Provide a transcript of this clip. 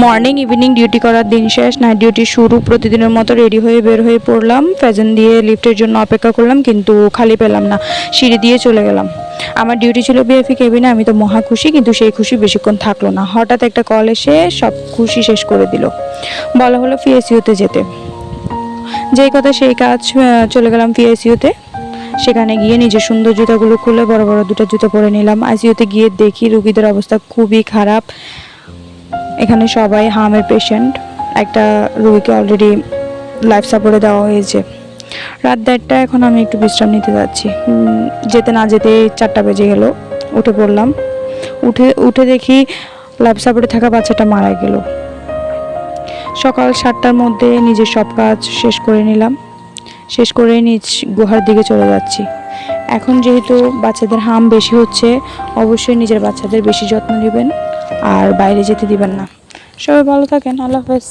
Morning evening duty করার দিন শেষ, নাইট ডিউটি শুরু। প্রতিদিনের মতো রেডি হয়ে বের হয়ে পড়লাম। ফ্যাজন দিয়ে লিফটের জন্য অপেক্ষা করলাম, কিন্তু খালি পেলাম না। সিঁড়ি দিয়ে চলে গেলাম। আমার ডিউটি ছিল বিএফি কেবিনে। আমি তো মহা খুশি, কিন্তু সেই খুশি বেশিক্ষণ থাকলো না। হঠাৎ একটা কল এসে সব খুশি শেষ করে দিল। বলা হলো পিএসইউতে যেতে। যেই কথা সেই কাজ, চলে গেলাম পিএসইউতে। সেখানে গিয়ে নিজের সুন্দর জুতাগুলো খুলে বড় বড় দুটো জুতো পরে নিলাম। আইসিইউতে গিয়ে দেখি রুগীদের অবস্থা খুবই খারাপ। এখানে সবাই হার্মের পেশেন্ট। একটা রুগীকে অলরেডি লাইফ সাপোর্টে দেওয়া হয়েছে। রাত 1:30। এখন আমি একটু বিশ্রাম নিতে যাচ্ছি। যেতে না যেতে 4টা বেজে গেল। উঠে পড়লাম। উঠে দেখি লাইফ সাপোর্টে থাকা বাচ্চাটা মারা গেল। সকাল 7টার মধ্যে নিজের সব কাজ শেষ করে নিলাম। শেষ করে নিজ গুহার দিকে চলে যাচ্ছি। এখন যেহেতু বাচ্চাদের হাম বেশি হচ্ছে, অবশ্যই নিজের বাচ্চাদের বেশি যত্ন নেবেন আর বাইরে যেতে দিবেন না। সবাই ভালো থাকেন। আল্লাহ হাফেজ।